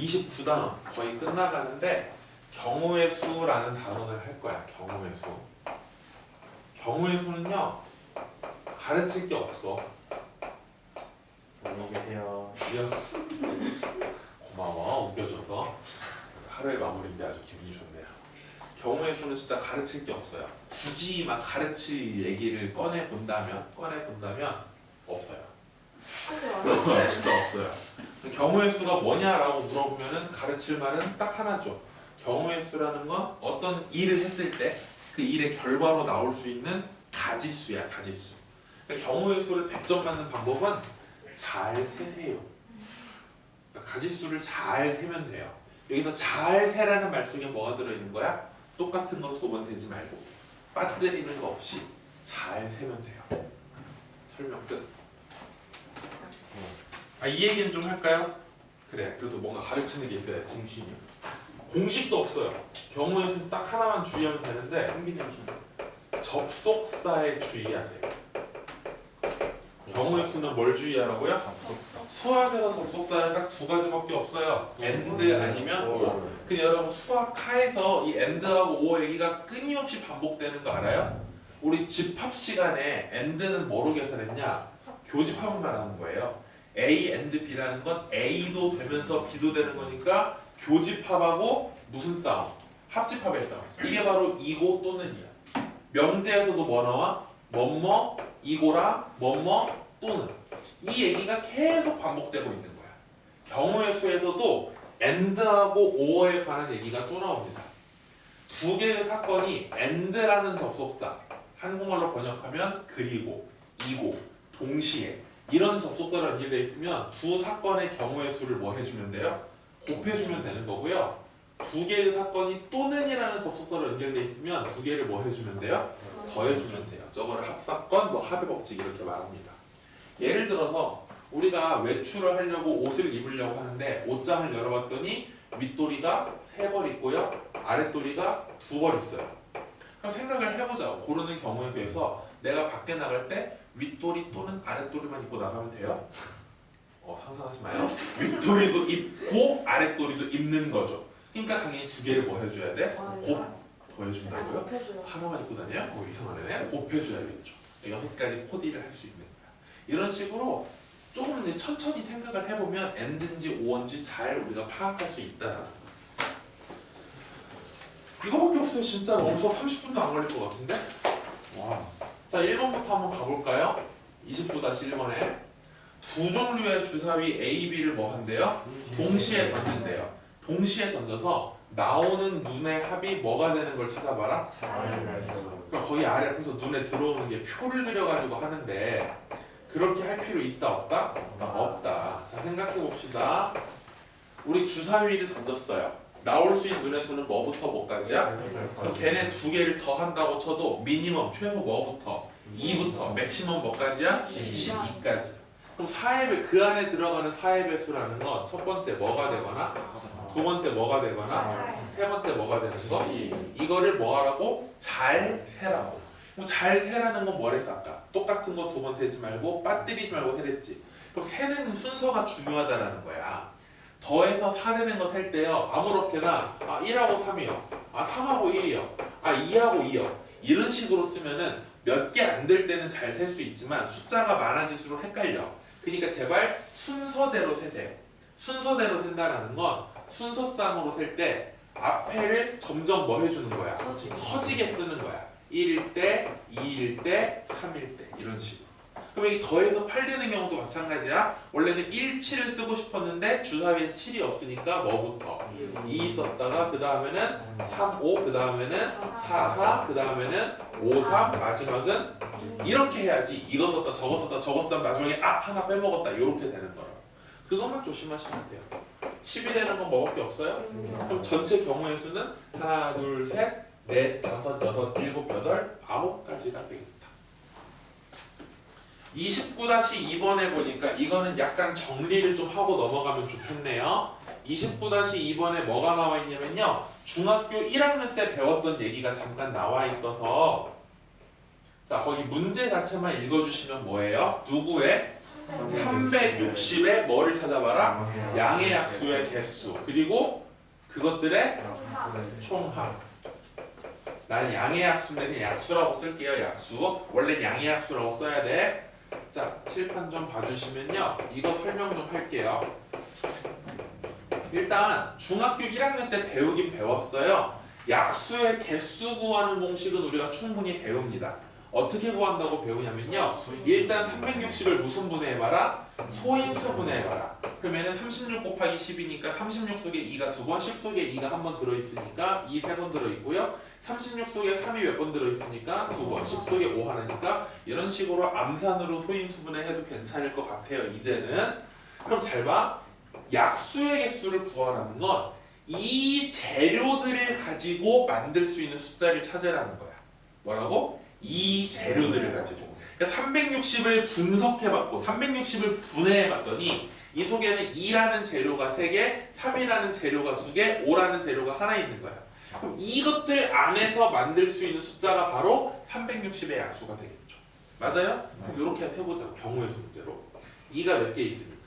29단원 거의 끝나가는데 경우의 수라는 단원을 할 거야. 경우의 수. 경우의 수는요 가르칠 게 없어. 안녕히 계세요. 고마워 웃겨줘서. 하루의 마무리인데 아주 기분이 좋네요. 경우의 수는 진짜 가르칠 게 없어요. 굳이 막 가르칠 얘기를 꺼내 본다면 없어요. 네, 진짜 없어요. 경우의 수가 뭐냐라고 물어보면은 가르칠 말은 딱 하나죠. 경우의 수라는 건 어떤 일을 했을 때 그 일의 결과로 나올 수 있는 가지수야, 가지수. 그러니까 경우의 수를 100점 받는 방법은 잘 세세요. 그러니까 가지수를 잘 세면 돼요. 여기서 잘 세라는 말 속에 뭐가 들어있는 거야? 똑같은 거 2번 세지 말고 빠뜨리는 거 없이 잘 세면 돼요. 설명 끝. 이 얘기는 좀 할까요? 그래, 그래도 뭔가 가르치는 게 있어야 정신이. 공식도 없어요. 경우의 수 딱 하나만 주의하면 되는데 접속사에 주의하세요. 경우의 수는 뭘 주의하라고요? 수학에서 접속사는 딱 2가지밖에 없어요. and 아니면 or. 근데 여러분 수학하에서 이 and하고 or 얘기가 끊임없이 반복되는 거 알아요? 우리 집합 시간에 and는 뭐로 계산했냐? 교집합을 말하는 거예요. A and B라는 건 A도 되면서 B도 되는 거니까 교집합하고 무슨 싸움? 합집합의 싸움. 이게 바로 이고 또는이야. 명제에서도 뭐 나와? 뭐뭐 이고라 뭐뭐 또는. 이 얘기가 계속 반복되고 있는 거야. 경우의 수에서도 and하고 or에 관한 얘기가 또 나옵니다. 2개의 사건이 and라는 접속사, 한국말로 번역하면 그리고, 이고, 동시에 이런 접속사로 연결되어 있으면 두 사건의 경우의 수를 뭐 해주면 돼요? 곱해주면 되는 거고요. 2개의 사건이 또는이라는 접속사로 연결되어 있으면 2개를 뭐 해주면 돼요? 더해주면 돼요. 저거를 합사건, 뭐 합의 법칙 이렇게 말합니다. 예를 들어서 우리가 외출을 하려고 옷을 입으려고 하는데 옷장을 열어봤더니 윗도리가 3벌 있고요. 아랫도리가 2벌 있어요. 그럼 생각을 해보자. 고르는 경우의 수에서 내가 밖에 나갈 때 윗도리 또는 아랫도리만 입고 나가면 돼요? 상상하지 마요. 윗도리도 입고 아랫도리도 입는 거죠. 그러니까 당연히 2개를 뭐 해줘야 돼? 곱 더해준다고요? 하나만 입고 다녀요? 이상하네. 곱해줘야겠죠. 6가지 코디를 할 수 있는 거야. 이런 식으로 조금 이제 천천히 생각을 해보면 and인지 or인지 잘 우리가 파악할 수 있다라는 거야. 이거밖에 없어요. 진짜로 없어 30분도 안 걸릴 것 같은데? 와. 자 1번부터 한번 가볼까요? 29-1번에 2종류의 주사위 A, B를 뭐 한대요? 동시에 던진대요. 동시에 던져서 나오는 눈의 합이 뭐가 되는 걸 찾아봐라. 그러니까 거기 아래 앞에서 눈에 들어오는 게 표를 그려가지고 하는데 그렇게 할 필요 있다 없다? 없다. 자 생각해 봅시다. 우리 주사위를 던졌어요. 나올 수 있는 눈의 수는 뭐부터 뭐까지야? 그럼 걔네 2개를 더 한다고 쳐도 미니멈 최소 뭐부터? 2부터 맥시멈 뭐까지야? 12까지. 그럼 4의 그 안에 들어가는 4의 배수라는 건 첫 번째 뭐가 되거나 두 번째 뭐가 되거나 세 번째 뭐가 되는 거? 이거를 뭐 하라고? 잘 세라고. 그럼 잘 세라는 건 뭐랬어 아까? 똑같은 거 2번 세지 말고 빠뜨리지 말고 세랬지. 그럼 세는 순서가 중요하다라는 거야. 더해서 4 되는 거 셀 때요. 아무렇게나 1하고 3이요. 3하고 1이요. 2하고 2요. 이런 식으로 쓰면은 몇 개 안 될 때는 잘 셀 수 있지만 숫자가 많아질수록 헷갈려. 그러니까 제발 순서대로 세세요. 순서대로 센다라는 건 순서쌍으로 셀 때 앞에를 점점 뭐 해주는 거야? 커지게 쓰는 거야. 1일 때, 2일 때, 3일 때 이런 식으로. 그럼 여기 더해서 8 되는 경우도 마찬가지야. 원래는 1, 7을 쓰고 싶었는데 주사위엔 7이 없으니까 뭐부터? 2 썼다가 그 다음에는 3, 5, 그 다음에는 4, 4, 그 다음에는 5, 3, 마지막은 이렇게 해야지. 이거 썼다, 저거 썼다, 저거 썼다, 마지막에 하나 빼먹었다 이렇게 되는 거라. 그것만 조심하시면 돼요. 10이 되는 건 뭐밖에 없어요? 그럼 전체 경우의 수는 하나, 둘, 셋, 넷, 다섯, 여섯, 일곱, 여덟, 9가지가 되겠다. 29-2번에 보니까 이거는 약간 정리를 좀 하고 넘어가면 좋겠네요. 29-2번에 뭐가 나와 있냐면요. 중학교 1학년 때 배웠던 얘기가 잠깐 나와 있어서 자 거기 문제 자체만 읽어주시면 뭐예요? 누구의? 360의 뭐를 찾아봐라? 양의 약수의 개수 그리고 그것들의 총합. 난 양의 약수인데 그냥 약수라고 쓸게요. 약수. 원래 양의 약수라고 써야 돼. 자, 칠판 좀 봐주시면요. 이거 설명 좀 할게요. 일단 중학교 1학년 때 배우긴 배웠어요. 약수의 개수 구하는 공식은 우리가 충분히 배웁니다. 어떻게 구한다고 배우냐면요. 일단 360을 무슨 분해해봐라? 소인수 분해해봐라. 그러면은 36 곱하기 10이니까 36 속에 2가 2번, 10 속에 2가 한 번 들어있으니까 2 3번 들어있고요. 36 속에 3이 몇 번 들어있으니까 2번, 10 속에 5 하나니까 이런 식으로 암산으로 소인수 분해해도 괜찮을 것 같아요. 이제는. 그럼 잘 봐. 약수의 개수를 구하라는 건 이 재료들을 가지고 만들 수 있는 숫자를 찾으라는 거야. 뭐라고? 이 재료들을 가지고. 그러니까 360을 분석해봤고 360을 분해해봤더니 이 속에는 2라는 재료가 3개, 3이라는 재료가 2개, 5라는 재료가 하나 있는 거야. 그럼 이것들 안에서 만들 수 있는 숫자가 바로 360의 약수가 되겠죠. 맞아요? 그래서 이렇게 해보자. 경우의 수 문제로. 2가 몇 개 있습니까?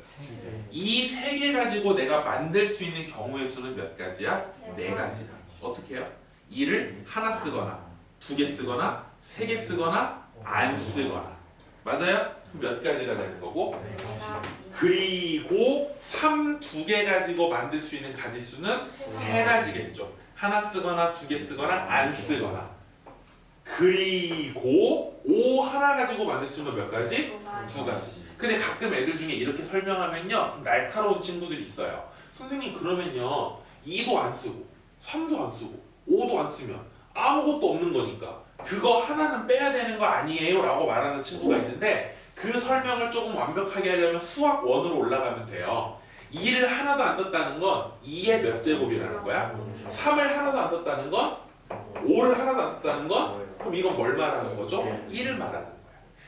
이 3개 가지고 내가 만들 수 있는 경우의 수는 몇 가지야? 4가지야. 어떻게 해요? 2를 하나 쓰거나 2개 쓰거나 3개 쓰거나 안 쓰거나. 맞아요? 몇 가지가 되는 거고 그리고 3 2개 가지고 만들 수 있는 가지수는 3가지겠죠. 하나 쓰거나 2개 쓰거나 안 쓰거나. 그리고 5 하나 가지고 만들 수 있는 몇 가지? 2가지. 근데 가끔 애들 중에 이렇게 설명하면요 날카로운 친구들이 있어요. 선생님 그러면요 2도 안 쓰고 3도 안 쓰고 5도 안 쓰면 아무것도 없는 거니까 그거 하나는 빼야 되는 거 아니에요? 라고 말하는 친구가 있는데 그 설명을 조금 완벽하게 하려면 수학 1으로 올라가면 돼요. 2를 하나도 안 썼다는 건 2의 몇 제곱이라는 거야? 3을 하나도 안 썼다는 건 5를 하나도 안 썼다는 건 그럼 이건 뭘 말하는 거죠? 1을 말하는 거야.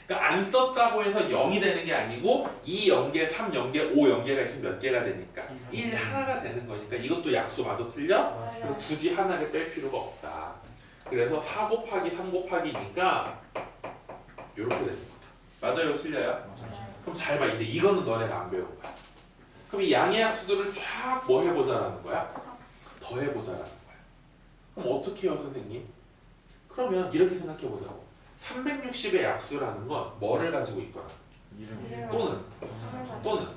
그러니까 안 썼다고 해서 0이 되는 게 아니고 2 0개, 3 0개, 5 0개가 있으면 몇 개가 되니까 1 하나가 되는 거니까 이것도 약수마저 틀려? 그래서 굳이 하나를 뺄 필요가 없다. 그래서 4 곱하기 3 곱하기니까 이렇게 되는 거다. 맞아요? 틀려요? 그럼 잘 봐. 이제 이거는 너네가 안 배운 거야. 그럼 이 양의 약수들을 쫙 뭐 해보자라는 거야? 더해보자라는 거야. 그럼 어떻게 해요, 선생님? 그러면 이렇게 생각해보자고. 360의 약수라는 건 뭐를 가지고 있거나 또는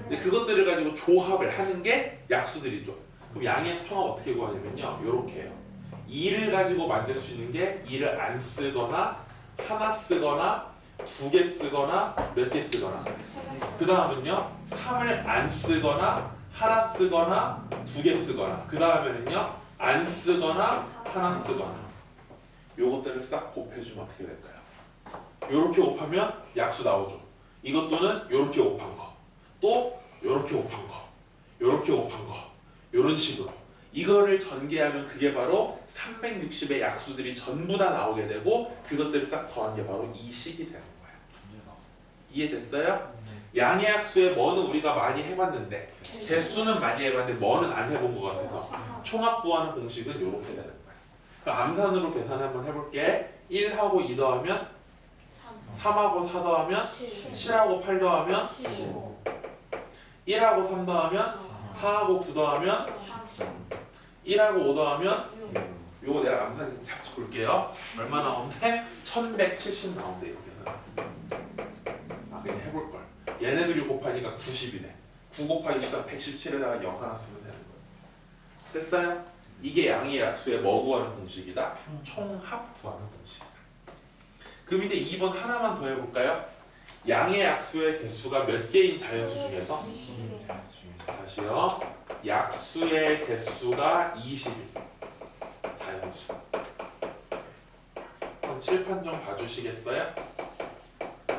근데 그것들을 가지고 조합을 하는 게 약수들이죠. 그럼 양의 수 총합 어떻게 구하냐면요. 요렇게 해요. 2를 가지고 만들 수 있는 게 2를 안 쓰거나 하나 쓰거나 2개 쓰거나 몇 개 쓰거나 그 다음은요 3을 안 쓰거나 하나 쓰거나 2개 쓰거나 그 다음에는요 안 쓰거나 하나 쓰거나 요것들을 싹 곱해주면 어떻게 될까요? 요렇게 곱하면 약수 나오죠. 이것도는 요렇게 곱한 거, 또 요렇게 곱한 거, 요렇게 곱한 거, 요런 식으로 이거를 전개하면 그게 바로 360의 약수들이 전부 다 나오게 되고 그것들을 싹 더한 게 바로 이 식이 되는 거예요. 이해됐어요? 양의 약수의 뭐는 우리가 많이 해봤는데 개수는 많이 해봤는데 뭐는 안 해본 것 같아서 총합 구하는 공식은 이렇게 되는 거예요. 그럼 암산으로 계산 한번 해볼게. 1하고 2 더하면 3하고 4 더하면 7하고 8 더하면 1하고 3 더하면 4하고 9 더하면 1하고 5 더하면 요거 내가 암산 잡지 볼게요. 얼마 나오는데? 1170 나온대. 이렇게 그냥 해볼걸. 얘네들이 곱하니까 90이네. 9 곱하기 14 117에다가 0 하나 쓰면 되는 거예요. 됐어요? 이게 양의 약수의 뭐 구하는 공식이다? 총합 구하는 공식이다. 그 밑에 2번 하나만 더 해볼까요? 양의 약수의 개수가 몇 개인 자연수 중에서? 다시요. 약수의 개수가 20인 자연수. 그럼 칠판 좀 봐주시겠어요?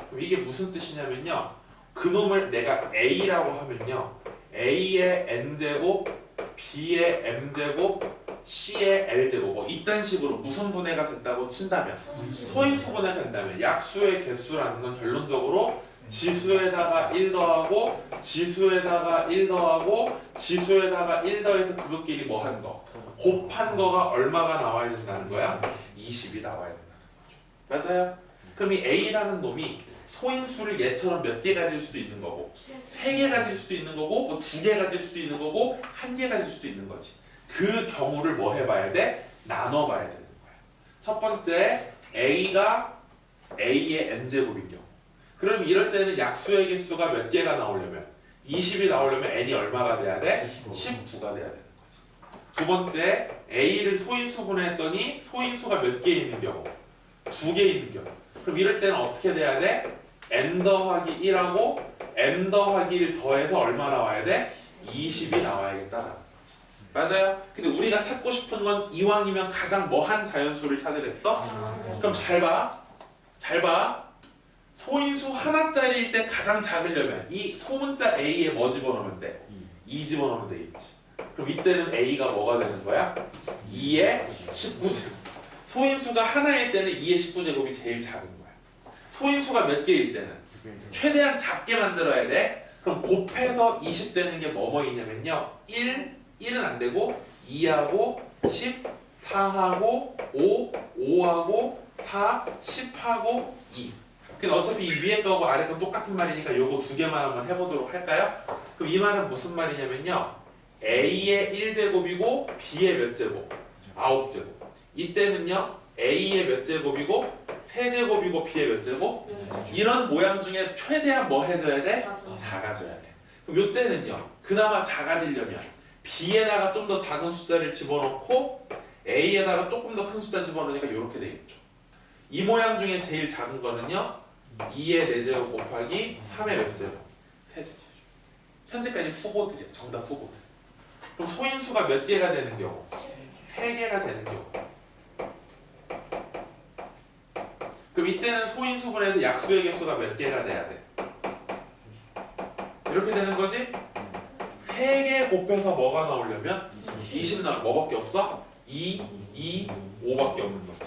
그럼 이게 무슨 뜻이냐면요. 그놈을 내가 A라고 하면요. A의 N제곱, B의 M제곱, C의 L제곱 뭐 이딴 식으로 무슨 분해가 됐다고 친다면 소인수 분해가 된다면 약수의 개수라는 건 결론적으로 지수에다가 1 더하고 지수에다가 1 더하고 지수에다가 1 더해서 그것끼리 뭐 한 거 곱한 거가 얼마가 나와야 된다는 거야? 20이 나와야 된다는 거죠. 맞아요? 그럼 이 A라는 놈이 소인수를 얘처럼 몇 개 가질 수도 있는 거고 3개 가질 수도 있는 거고 뭐 2개 가질 수도 있는 거고 1개 가질 수도 있는 거지. 그 경우를 뭐 해봐야 돼? 나눠봐야 되는 거야. 첫 번째 A가 A의 n제곱인 경우. 그럼 이럴 때는 약수의 개수가 몇 개가 나오려면 20이 나오려면 n이 얼마가 돼야 돼? 19가 돼야 되는 거지. 두 번째 A를 소인수분해 했더니 소인수가 몇 개 있는 경우? 2개 있는 경우. 그럼 이럴 때는 어떻게 돼야 돼? n 더하기 1하고 n 더하기 1 더해서 얼마 나와야 돼? 20이 나와야겠다라는 거지. 맞아요? 근데 우리가 찾고 싶은 건 이왕이면 가장 뭐한 자연수를 찾으랬어? 그럼 잘 봐. 잘 봐. 소인수 하나짜리일 때 가장 작으려면 이 소문자 A에 뭐 집어넣으면 돼? 2 집어넣으면 되겠지. 그럼 이때는 A가 뭐가 되는 거야? 2의 19제곱. 소인수가 하나일 때는 2의 19제곱이 제일 작은 거야. 소인수가 몇 개일 때는 최대한 작게 만들어야 돼. 그럼 곱해서 20 되는 게 뭐뭐 있냐면요. 1은 안 되고 2하고 10, 4하고 5, 5하고 4, 10하고 2. 근데 어차피 이 위에 거하고 아래 거 똑같은 말이니까 요거 2개만 한번 해보도록 할까요? 그럼 이 말은 무슨 말이냐면요. A의 1제곱이고 B의 몇 제곱? 9제곱. 이때는요. A의 몇 제곱이고 3제곱이고 B의 몇 제곱? 이런 모양 중에 최대한 뭐 해줘야 돼? 작아져야 돼. 그럼 요때는요. 그나마 작아지려면 B에다가 좀 더 작은 숫자를 집어넣고 A에다가 조금 더 큰 숫자 집어넣으니까 이렇게 되겠죠. 이 모양 중에 제일 작은 거는요. 2의 4제곱 곱하기 3의 몇 제곱? 3제곱. 현재까지 후보들이야. 정답 후보들. 그럼 소인수가 몇 개가 되는 경우? 3개가 되는 경우. 그럼 이때는 소인수분해서 약수의 개수가 몇 개가 돼야 돼? 이렇게 되는 거지? 3개 곱해서 뭐가 나오려면? 20 나올 뭐밖에 없어? 2, 2, 5밖에 없는 거지.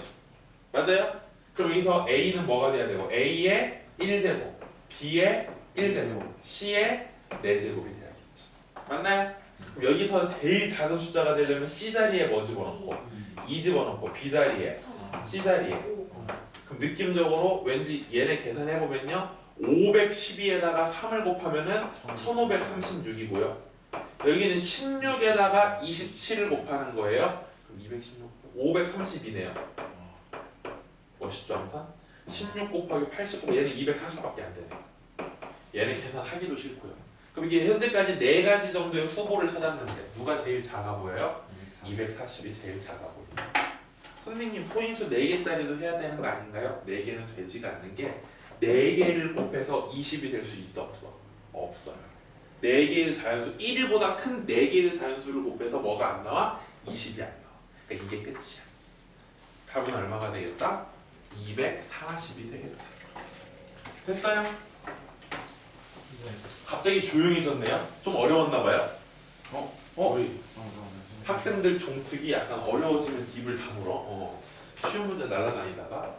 맞아요? 그럼 여기서 A는 뭐가 돼야 되고 A의 1제곱, B의 1제곱, C의 4제곱이 돼야겠지. 맞나요? 그럼 여기서 제일 작은 숫자가 되려면 C자리에 뭐 집어넣고 2 집어넣고 B자리에 C자리에. 그럼 느낌적으로 왠지 얘네 계산해보면요 512에다가 3을 곱하면은 1536이고요 여기는 16에다가 27을 곱하는 거예요. 그럼 216, 532네요. 멋있죠 항상? 16 곱하기 89 얘는 240밖에 안 되네. 얘는 계산하기도 싫고요. 그럼 이게 현재까지 4가지 정도의 후보를 찾았는데 누가 제일 작아 보여요? 240이 제일 작아 보여요. 선생님 소인수 4개짜리도 해야 되는 거 아닌가요? 4개는 되지가 않는 게 4개를 곱해서 20이 될 수 있어 없어? 없어요. 4개의 자연수 1보다 큰 4개의 자연수를 곱해서 뭐가 안 나와? 20이 안 나와. 그러니까 이게 끝이야. 답은 얼마가 되겠다? 240이 되겠다. 됐어요? 갑자기 조용해졌네요. 좀 어려웠나 봐요. 우리 학생들 종특이 약간 어려워지면 딥을 다물어. 쉬운 문제 날아다니다가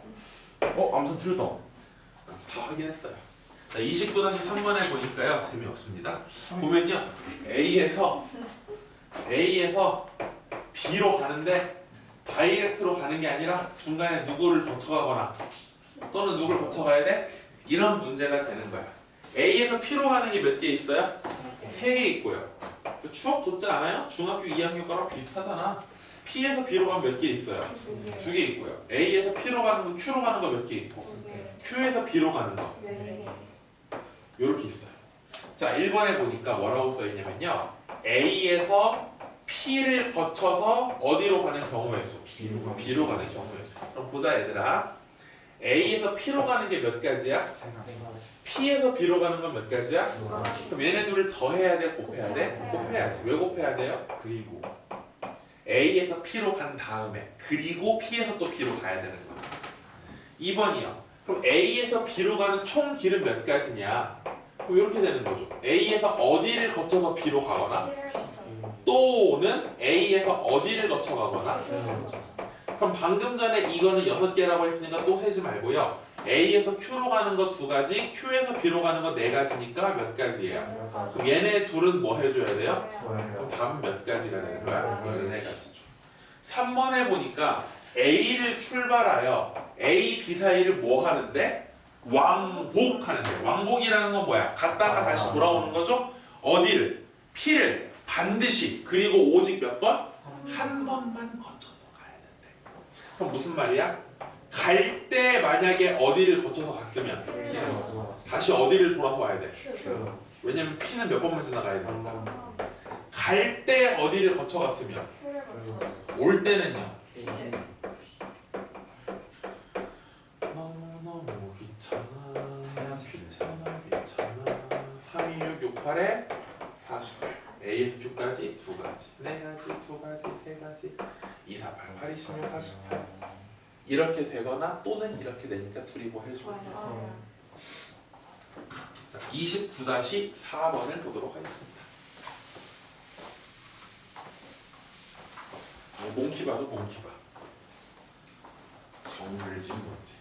암산 틀렸다. 다 확인했어요. 자, 29-3번에 보니까요 재미없습니다. 보면요 A에서 B로 가는데 다이렉트로 가는 게 아니라 중간에 누구를 거쳐가거나 또는 누구를 거쳐가야 돼? 이런 문제가 되는 거야. A에서 P로 가는 게 몇 개 있어요? 3개 있고요. 추억 돋지 않아요? 중학교 2학년 거랑 비슷하잖아. P에서 B로 가면 몇 개 있어요? 2개 있고요. A에서 P로 가는 거, Q로 가는 거 몇 개 있고 Q에서 B로 가는 거 요렇게 있어요. 자 1번에 보니까 뭐라고 써있냐면요 A에서 P를 거쳐서 어디로 가는 경우의 수? B로 가는 경우의 수. 그럼 보자 얘들아. A에서 P로 가는 게 몇 가지야? P에서 B로 가는 건 몇 가지야? 그럼 얘네 둘을 더해야 돼? 곱해야 돼? 곱해야지. 왜 곱해야 돼요? 그리고 A에서 P로 간 다음에 그리고 P에서 또 B로 가야 되는 거야. 2번이요. 그럼 A에서 B로 가는 총 길은 몇 가지냐? 그럼 이렇게 되는 거죠. A에서 어디를 거쳐서 B로 가거나 또는 A에서 어디를 거쳐 가거나. 그럼 방금 전에 이거는 6개라고 했으니까 또 세지 말고요. A에서 Q로 가는 거 2가지, Q에서 B로 가는 거 4가지니까 몇 가지예요? 그럼 얘네 둘은 뭐 해줘야 돼요? 그럼 답은 몇 가지가 되는 거야? 14가지죠. 3번에 보니까 A를 출발하여 A, B 사이를 뭐 하는데? 왕복하는데 왕복이라는 건 뭐야? 갔다가 다시 돌아오는 거죠? 어디를? P를 반드시 그리고 오직 몇 번? 한 번만 거쳐서 가야 된대. 그럼 무슨 말이야? 갈 때 만약에 어디를 거쳐서 갔으면 다시 어디를 돌아서 와야 돼? 왜냐면 P는 몇 번만 지나가야 되니까. 갈 때 어디를 거쳐 갔으면 올 때는요. 너무너무 귀찮아 3, 2, 6, 6, 8에 48 A에서 Q까지 두 가지, 네 가지, 두 가지, 세 가지 2, 4, 8, 8, 26, 48 이렇게 되거나 또는 이렇게 되니까 둘이 뭐 해줘? 자, 29-4번을 보도록 하겠습니다. 몽키바도 몽키바 정글진 문제.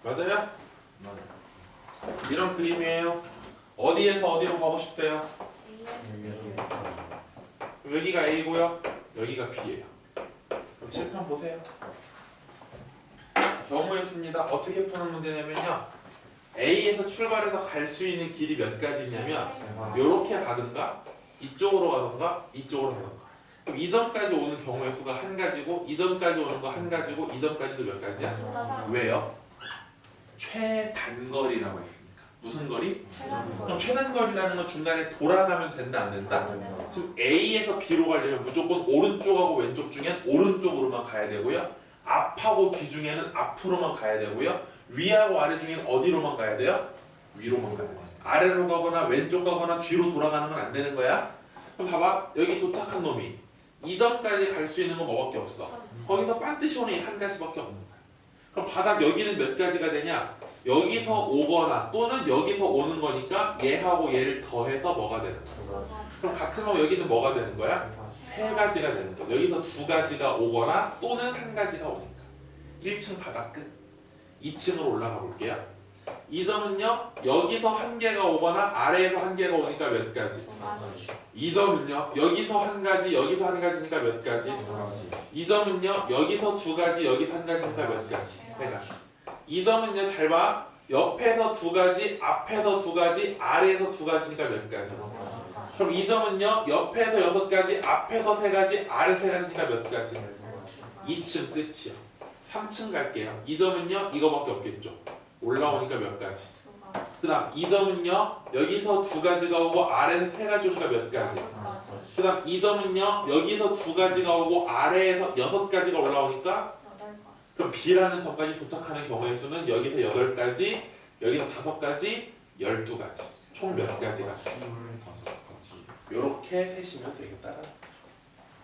맞아요? 이런 그림이에요. 어디에서 어디로 가고 싶대요? 여기가 A고요. 여기가 B예요. 그럼 칠판 보세요. 경우의 수입니다. 어떻게 푸는 문제냐면요. A에서 출발해서 갈 수 있는 길이 몇 가지냐면 요렇게 가든가 이쪽으로 가든가 이쪽으로 가든가. 그럼 이 점까지 오는 경우의 수가 한 가지고 이 점까지 오는 거 한 가지고 이 점까지도 몇 가지야? 왜요? 최단거리라고 했습니까? 무슨 거리? 그럼 최단거리라는 건 중간에 돌아가면 된다 안 된다? 지금 A에서 B로 가려면 무조건 오른쪽하고 왼쪽 중엔 오른쪽으로만 가야 되고요. 앞하고 뒤 중에는 앞으로만 가야 되고요. 위하고 아래 중엔 어디로만 가야 돼요? 위로만 가야 돼요. 아래로 가거나 왼쪽 가거나 뒤로 돌아가는 건 안 되는 거야. 그럼 봐봐. 여기 도착한 놈이 이 점까지 갈 수 있는 건 뭐밖에 없어? 거기서 반드시 오는 이 한 가지밖에 없는 거야. 그럼 바닥 여기는 몇 가지가 되냐? 여기서 오거나 또는 여기서 오는 거니까 얘하고 얘를 더해서 뭐가 되는 거야? 그럼 같은 거 여기는 뭐가 되는 거야? 세 가지가 되는 거야. 여기서 두 가지가 오거나 또는 한 가지가 오니까. 1층 바닥 끝. 2층으로 올라가 볼게요. 이 점은요. 여기서 한 개가 오거나 아래에서 한 개가 오니까 몇 가지? 이 점은요. 여기서 한 가지 여기서 한 가지니까 몇 가지? 이 점은요. 여기서 두 가지 여기서 한 가지니까 몇 가지? 세 가지. 이 점은요. 잘 봐. 옆에서 두 가지 앞에서 두 가지 아래에서 두 가지니까 몇 가지? 그럼 이 점은요. 옆에서 여섯 가지 앞에서 세 가지 아래 세 가지니까 몇 가지? 2층 끝이요. 3층 갈게요. 이 점은요. 이거밖에 없겠죠. 올라오니까 몇 가지? 그 다음 이 점은요. 여기서 두 가지가 오고 아래에서 세 가지 오니까 몇 가지? 그 다음 이 점은요. 여기서 두 가지가 오고 아래에서 여섯 가지가 올라오니까 그럼 B라는 점까지 도착하는 경우의 수는 여기서 8가지 여기서 5가지 12가지 총 몇 가지가? 요렇게 세시면 되겠다.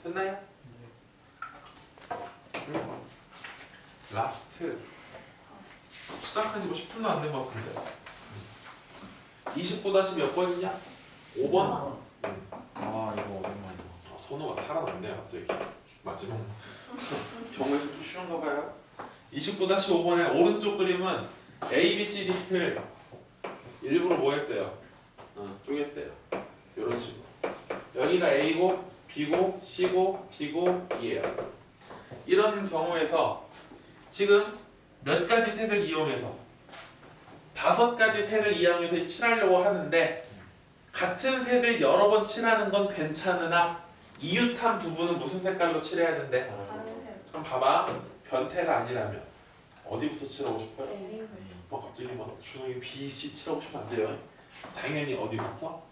됐나요? 라스트 시작한 지 뭐 10분도 안 된 것 같은데 20보다 몇 번이냐? 5번? 아 이거 오랜만이다. 선호가 살아났네요 갑자기 마지막 경우에서 좀 쉬운가 봐요 20-5번의 오른쪽 그림은 A, B, C, D를 일부러 뭐 했대요? 쪼갰대요 이런 식으로 여기가 A고 B고 C고 D고 E예요 이런 경우에서 지금 몇 가지 색을 이용해서 5가지 색을 이용해서 칠하려고 하는데 같은 색을 여러 번 칠하는 건 괜찮으나 이웃한 부분은 무슨 색깔로 칠해야 된대? 그럼 봐봐 변태가 아니라면 어디부터 칠하고 싶어요? 갑자기 막 준호이 B, C 칠하고 싶으면 안 돼요 당연히 어디부터?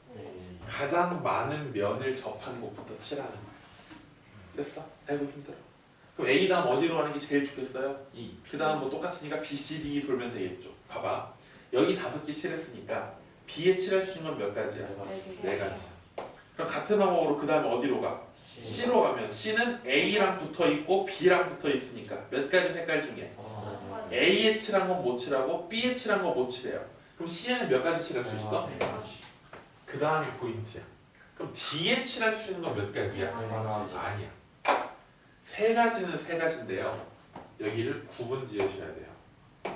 가장 많은 면을 접한 곳부터 칠하는 거야 됐어? 아이고 힘들어 그럼 A 다음 어디로 가는 게 제일 좋겠어요? 그 다음 뭐 똑같으니까 B, C, D 돌면 되겠죠 봐봐 여기 5개 칠했으니까 B에 칠할 수 있는 건 몇 가지야? 4가지 그럼 같은 방법으로 그 다음에 어디로 가? C로 가면 C는 A랑 붙어있고 B랑 붙어있으니까 몇 가지 색깔 중에 A에 칠한 건 못 칠하고 B에 칠한 건 못 칠해요 그럼 C에는 몇 가지 칠할 수 있어? 그 다음이 포인트야 그럼 뒤에 칠할 수 있는 건 몇 가지야? 하나. 아니야. 세 가지는 세 가지인데요. 여기를 구분 지으셔야 돼요.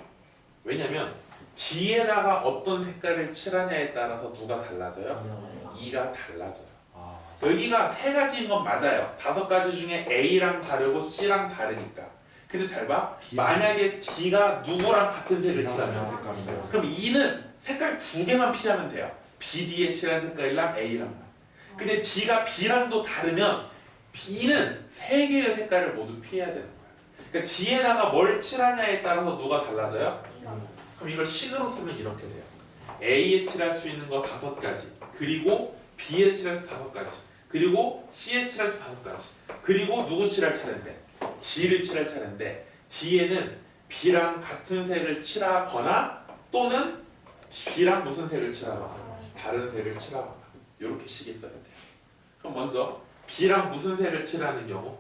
왜냐면 뒤에다가 어떤 색깔을 칠하냐에 따라서 누가 달라져요? 2가 달라져요. 아, 여기가 세 가지인 건 맞아요. 5가지 중에 A랑 다르고 C랑 다르니까. 근데 잘 봐. 만약에 D가 누구랑 같은 색을 칠하면 색깔이죠. 그럼 E는 색깔 2개만 피하면 돼요. B, D에 칠한 색깔이랑 A랑만. 근데 D가 B랑도 다르면 B는 3개의 색깔을 모두 피해야 되는 거예요. 그러니까 D에다가 뭘 칠하냐에 따라서 누가 달라져요? 그럼 이걸 식으로 쓰면 이렇게 돼요. A에 칠할 수 있는 거 5가지, 그리고 B에 칠할 수 5가지, 그리고 C에 칠할 수 5가지, 그리고 누구 칠할 차례인데? D를 칠할 차례인데 D에는 B랑 같은 색을 칠하거나 또는 B랑 무슨 색을 칠하거나 다른 색을 칠하거나 이렇게 식이 써야 돼요. 그럼 먼저 B랑 무슨 색을 칠하는 경우?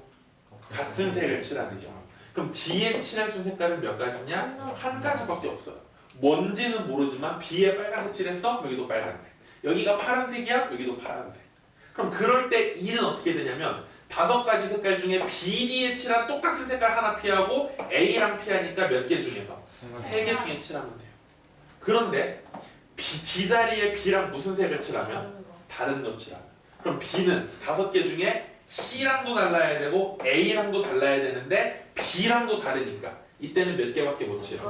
같은 색을 칠하는 경우. 그럼 D에 칠할 수 있는 색깔은 몇 가지냐? 한 가지밖에 없어요. 뭔지는 모르지만 B에 빨간색 칠했어? 여기도 빨간색. 여기가 파란색이야? 여기도 파란색. 그럼 그럴 때 E는 어떻게 되냐면 5가지 색깔 중에 B, D에 칠한 똑같은 색깔 하나 피하고 A랑 피하니까 몇 개 중에서? 3개 중에 칠하면 돼요. 그런데 D 자리에 B랑 무슨 색을 칠하면? 다른 거 칠하면. 그럼 B는 5개 중에 C랑도 달라야 되고 A랑도 달라야 되는데 B랑도 다르니까 이때는 몇 개밖에 못 칠해.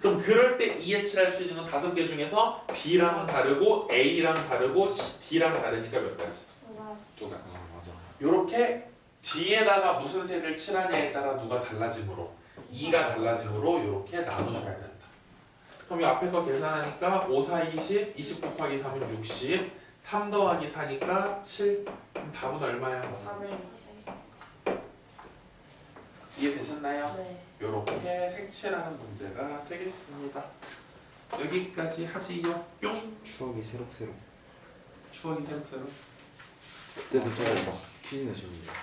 그럼 그럴 때 E에 칠할 수 있는 건 5개 중에서 B랑 다르고 A랑 다르고 D랑 다르니까 몇 가지? 2가지. 아, 맞아. 요렇게 D에다가 무슨 색을 칠하냐에 따라 누가 달라지므로 2가 달라지므로 요렇게 나누셔야 된다. 그럼 이 앞에 거 계산하니까 5, 4, 20, 20 곱하기 3은 60, 3 더하기 4니까 7. 그럼 답은 얼마야? 이해되셨나요? 네. 요렇게 색칠하는 문제가 되겠습니다. 여기까지 하지요. 뿅. 추억이 새록새록. 추억이 새록새록. 그때도 저거 막 퀴즈 내시는데.